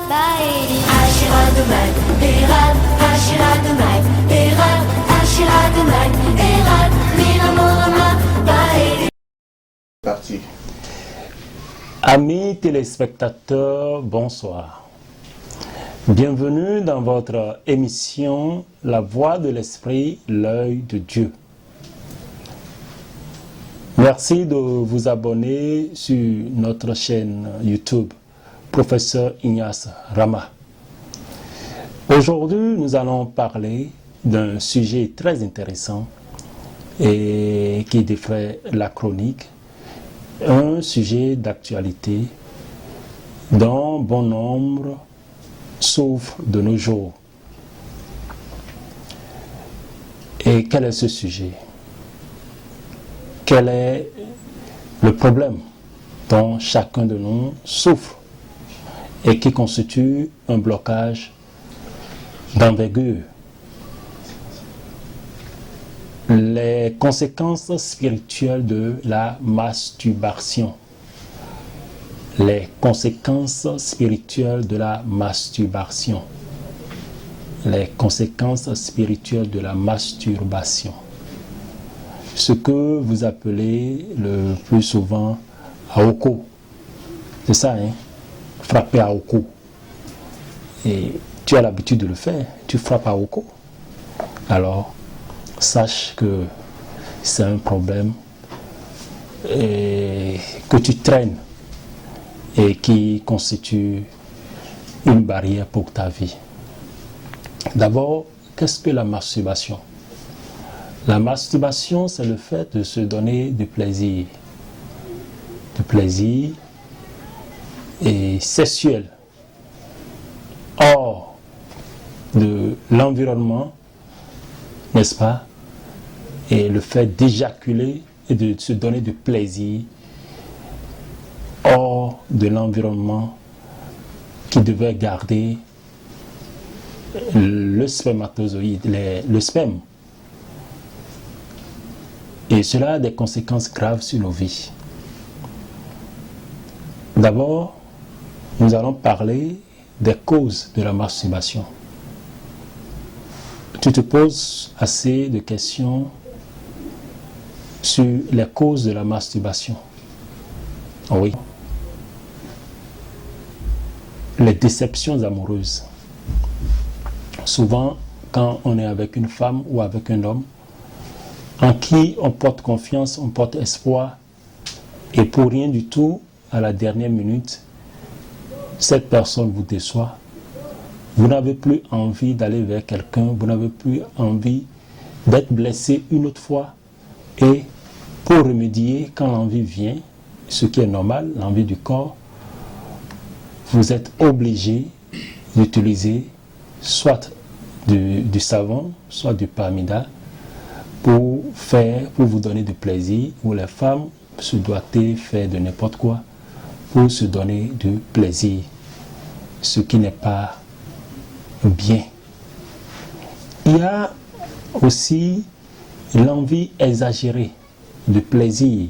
بعيد عاشرة دماء إيران عاشرة دماء إيران عاشرة دماء إيران من المغرب بعيد. Parti. Amis téléspectateurs, bonsoir. Bienvenue dans votre émission La Voix de l'Esprit, l'œil de Dieu. Merci de vous abonner sur notre chaîne YouTube, Professeur Ignace Rama. Aujourd'hui, nous allons parler d'un sujet très intéressant et qui défraie la chronique, un sujet d'actualité dont bon nombre souffrent de nos jours. Et quel est ce sujet? Quel est le problème dont chacun de nous souffre et qui constitue un blocage d'envergure? Les conséquences spirituelles de la masturbation. Les conséquences spirituelles de la masturbation. Les conséquences spirituelles de la masturbation. Ce que vous appelez le plus souvent Aoko. C'est ça, hein? Frapper Aoko. Et tu as l'habitude de le faire. Tu frappes Aoko. Alors, sache que c'est un problème que tu traînes et qui constitue une barrière pour ta vie. D'abord, qu'est-ce que la masturbation? La masturbation, c'est le fait de se donner du plaisir et sexuel hors de l'environnement, n'est-ce pas? Et le fait d'éjaculer et de se donner du plaisir hors de l'environnement qui devait garder le spermatozoïde, le sperme. Et cela a des conséquences graves sur nos vies. D'abord, nous allons parler des causes de la masturbation. Tu te poses assez de questions sur les causes de la masturbation. Oui. Les déceptions amoureuses. Souvent, quand on est avec une femme ou avec un homme, en qui on porte confiance, on porte espoir, et pour rien du tout, à la dernière minute, cette personne vous déçoit. Vous n'avez plus envie d'aller vers quelqu'un, vous n'avez plus envie d'être blessé une autre fois. Et pour remédier, quand l'envie vient, ce qui est normal, l'envie du corps, vous êtes obligé d'utiliser soit du savon, soit du parmida pour vous donner du plaisir, ou les femmes se doivent faire de n'importe quoi pour se donner du plaisir, ce qui n'est pas bien. Il y a aussi l'envie exagérée de plaisir,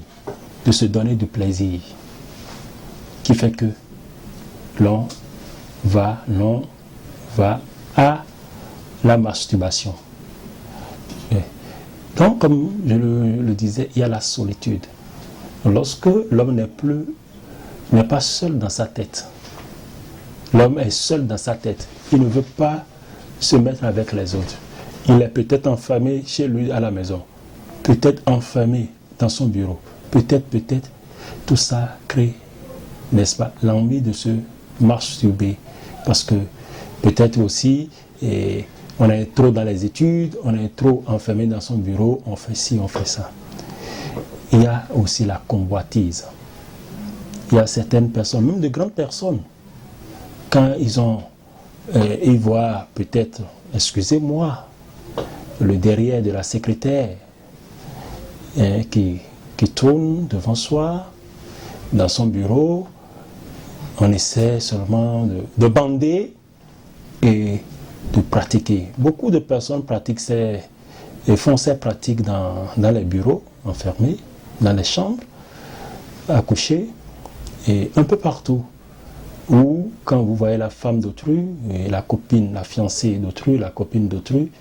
de se donner du plaisir, qui fait que l'on va à la masturbation. Donc, comme je le disais, il y a la solitude. Lorsque l'homme n'est pas seul dans sa tête, l'homme est seul dans sa tête, il ne veut pas se mettre avec les autres. Il est peut-être enfermé chez lui à la maison, peut-être enfermé dans son bureau, peut-être, tout ça crée, n'est-ce pas, l'envie de se masturber, parce que peut-être aussi, on est trop dans les études, on est trop enfermé dans son bureau, on fait ci, on fait ça. Il y a aussi la convoitise. Il y a certaines personnes, même de grandes personnes, quand ils voient peut-être, excusez-moi, le derrière de la secrétaire qui tourne devant soi, dans son bureau, on essaie seulement de bander et de pratiquer. Beaucoup de personnes font ces pratiques dans les bureaux, enfermés, dans les chambres, à coucher, et un peu partout, où quand vous voyez la femme d'autrui, la copine, la fiancée d'autrui, la copine d'autrui,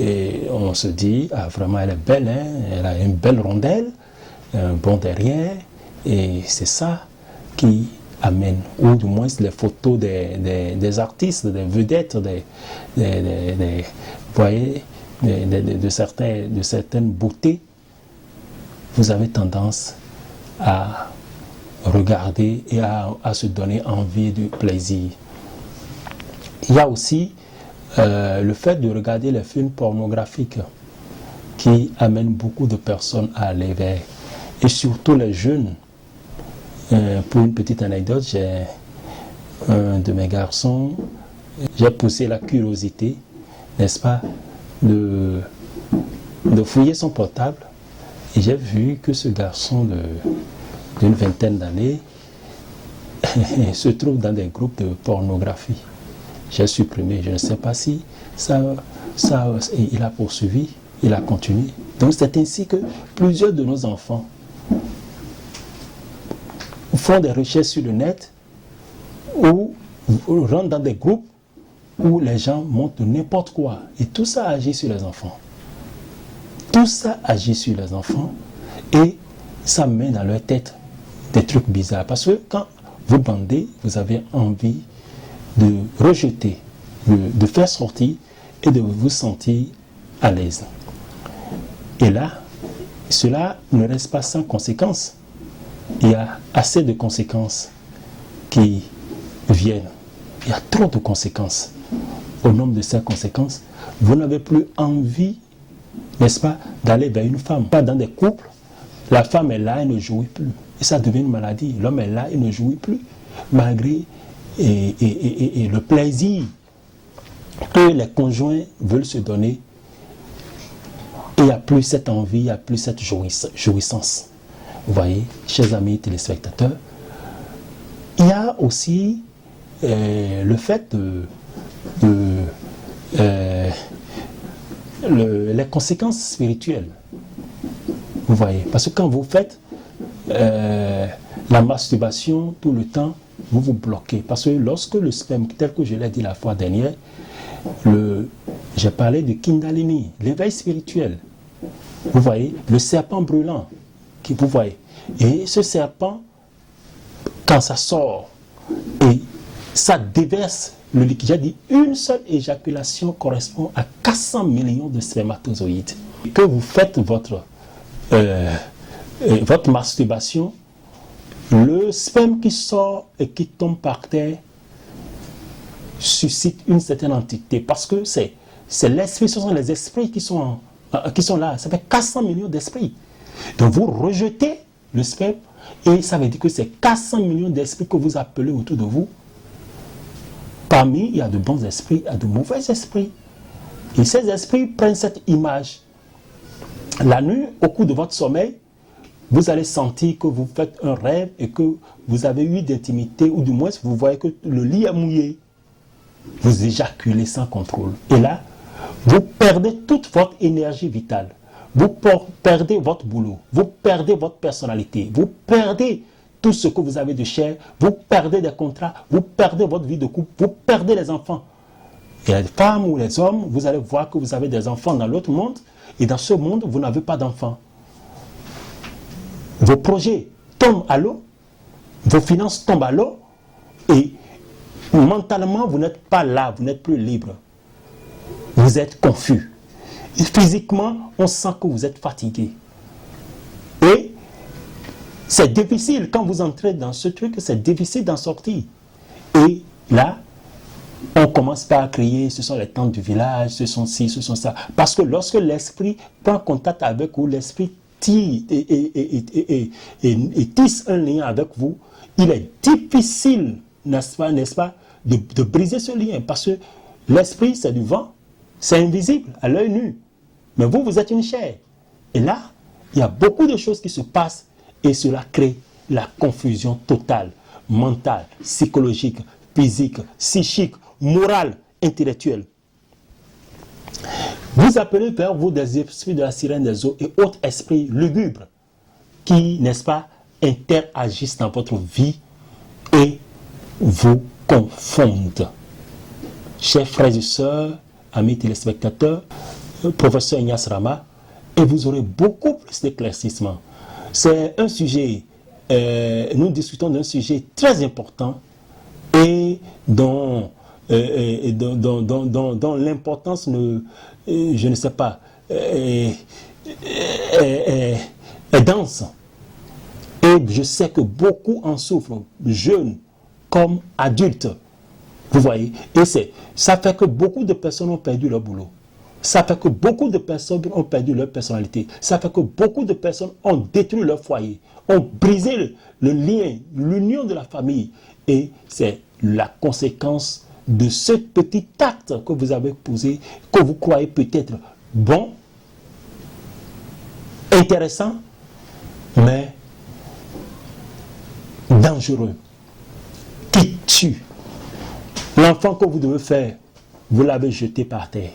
et on se dit, ah vraiment elle est belle, hein, elle a une belle rondelle, un bon derrière, et c'est ça qui amène, ou du moins les photos des artistes, des vedettes, vous voyez, de certaines beautés, vous avez tendance à regarder et à se donner envie du plaisir. Il y a aussi le fait de regarder les films pornographiques qui amène beaucoup de personnes à l'éveil, et surtout les jeunes. Pour une petite anecdote, j'ai un de mes garçons, j'ai poussé la curiosité, n'est-ce pas, de fouiller son portable, et j'ai vu que ce garçon d'une vingtaine d'années se trouve dans des groupes de pornographie. J'ai supprimé, je ne sais pas si il a poursuivi, il a continué. Donc c'est ainsi que plusieurs de nos enfants font des recherches sur le net ou rentrent dans des groupes où les gens montrent n'importe quoi. Et tout ça agit sur les enfants. Tout ça agit sur les enfants et ça met dans leur tête des trucs bizarres. Parce que quand vous bandez, vous avez envie de rejeter, de faire sortir et de vous sentir à l'aise. Et là, cela ne reste pas sans conséquences. Il y a assez de conséquences qui viennent. Il y a trop de conséquences. Au nombre de ces conséquences, vous n'avez plus envie, n'est-ce pas, d'aller vers une femme. Pas dans des couples, la femme est là, elle ne jouit plus. Et ça devient une maladie. L'homme est là, il ne jouit plus. Malgré le plaisir que les conjoints veulent se donner, il n'y a plus cette envie, il n'y a plus cette jouissance. Vous voyez, chers amis téléspectateurs, il y a aussi le fait les conséquences spirituelles. Vous voyez, parce que quand vous faites la masturbation tout le temps, vous vous bloquez. Parce que lorsque le sperme, tel que je l'ai dit la fois dernière, j'ai parlé de Kundalini, l'éveil spirituel. Vous voyez, le serpent brûlant, vous voyez. Et ce serpent, quand ça sort, et ça déverse le liquide, j'ai dit, une seule éjaculation correspond à 400 millions de spermatozoïdes. Que vous faites votre masturbation, le sperme qui sort et qui tombe par terre suscite une certaine entité, parce que c'est l'esprit, ce sont les esprits qui sont là, ça fait 400 millions d'esprits. Donc vous rejetez le sperme et ça veut dire que c'est 400 millions d'esprits que vous appelez autour de vous. Parmi, il y a de bons esprits, il y a de mauvais esprits. Et ces esprits prennent cette image. La nuit, au cours de votre sommeil, vous allez sentir que vous faites un rêve et que vous avez eu d'intimité, ou du moins vous voyez que le lit est mouillé. Vous éjaculez sans contrôle. Et là, vous perdez toute votre énergie vitale. Vous perdez votre boulot. Vous perdez votre personnalité. Vous perdez tout ce que vous avez de cher. Vous perdez des contrats. Vous perdez votre vie de couple. Vous perdez les enfants. Et les femmes ou les hommes, vous allez voir que vous avez des enfants dans l'autre monde. Et dans ce monde, vous n'avez pas d'enfants. Vos projets tombent à l'eau. Vos finances tombent à l'eau. Et mentalement, vous n'êtes pas là. Vous n'êtes plus libre. Vous êtes confus. Et physiquement, on sent que vous êtes fatigué. Et c'est difficile, quand vous entrez dans ce truc, c'est difficile d'en sortir. Et là, on commence par à crier, ce sont les tantes du village, ce sont ci, ce sont ça. Parce que lorsque l'esprit prend contact avec vous, l'esprit tire et tisse un lien avec vous, il est difficile, n'est-ce pas, de briser ce lien. Parce que l'esprit, c'est du vent, c'est invisible à l'œil nu. Mais vous, vous êtes une chair. Et là, il y a beaucoup de choses qui se passent et cela crée la confusion totale, mentale, psychologique, physique, psychique, morale, intellectuelle. Vous appelez vers vous des esprits de la sirène des eaux et autres esprits lugubres qui, n'est-ce pas, interagissent dans votre vie et vous confondent. Chers frères et sœurs, amis téléspectateurs, professeur Ignace Rama, et vous aurez beaucoup plus d'éclaircissements. C'est un sujet, nous discutons d'un sujet très important et dont l'importance, je ne sais pas, est dense. Et je sais que beaucoup en souffrent, jeunes comme adultes. Vous voyez, et ça fait que beaucoup de personnes ont perdu leur boulot. Ça fait que beaucoup de personnes ont perdu leur personnalité. Ça fait que beaucoup de personnes ont détruit leur foyer, ont brisé le lien, l'union de la famille. Et c'est la conséquence de ce petit acte que vous avez posé, que vous croyez peut-être bon, intéressant, mais dangereux, qui tue. L'enfant que vous devez faire, vous l'avez jeté par terre.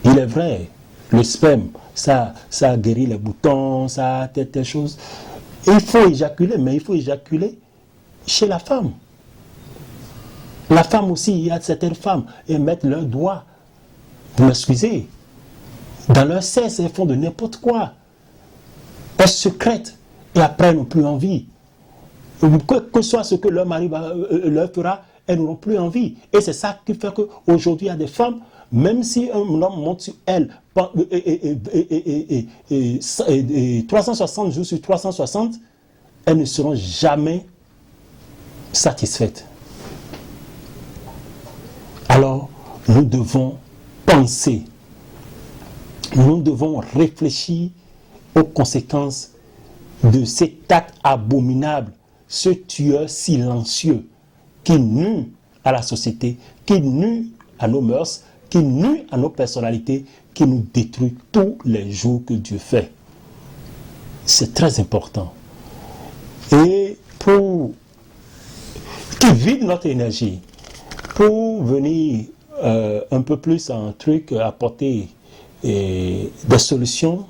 Il est vrai, le sperme, ça guérit les boutons, ça telle chose. Il faut éjaculer, mais il faut éjaculer chez la femme. La femme aussi, il y a certaines femmes, elles mettent leurs doigts, vous m'excusez, dans leur sexe, elles font de n'importe quoi. Elles secrètent et après elles n'ont plus envie. Que soit ce que leur mari leur fera, elles n'auront plus envie. Et c'est ça qui fait qu'aujourd'hui, il y a des femmes, même si un homme monte sur elles 360 jours sur 360, elles ne seront jamais satisfaites. Alors, nous devons penser, nous devons réfléchir aux conséquences de cet acte abominable, ce tueur silencieux qui nuit à la société, qui nuit à nos mœurs, qui nuit à nos personnalités, qui nous détruit tous les jours que Dieu fait. C'est très important. Et qui vide notre énergie, pour venir un peu plus à un truc, apporter des solutions,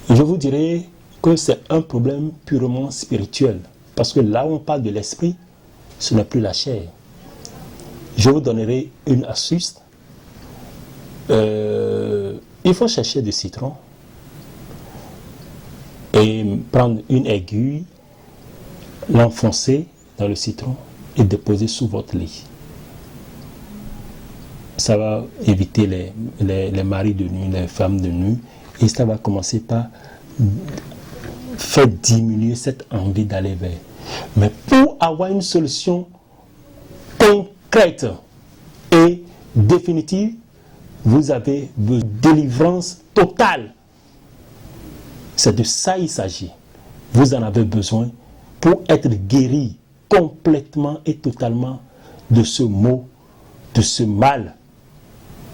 je vous dirais que c'est un problème purement spirituel. Parce que là où on parle de l'esprit, ce n'est plus la chair. Je vous donnerai une astuce. Il faut chercher du citron et prendre une aiguille, l'enfoncer dans le citron et déposer sous votre lit. Ça va éviter les maris de nuit, les femmes de nuit, et ça va commencer par faire diminuer cette envie d'aller vers. Mais pour avoir une solution concrète et définitive, vous avez besoin de délivrance totale. C'est de ça il s'agit. Vous en avez besoin pour être guéri complètement et totalement de ce mot, de ce mal,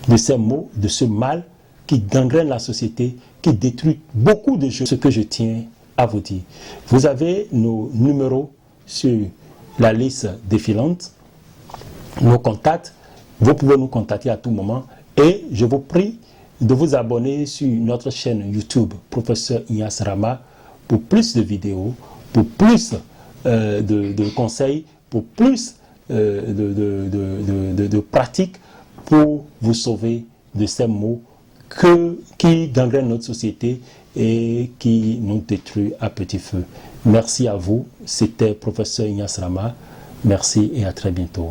de ces mots, de ce mal qui gangrène la société, qui détruit beaucoup de choses. Ce que je tiens à vous dire. Vous avez nos numéros sur la liste défilante, nos contacts. Vous pouvez nous contacter à tout moment et je vous prie de vous abonner sur notre chaîne YouTube, Professeur Ignace Rama, pour plus de vidéos, pour plus de conseils, pour plus de pratiques pour vous sauver de ces maux qui gangrènent notre société et qui nous détruisent à petit feu. Merci à vous. C'était Professeur Ignace Rama. Merci et à très bientôt.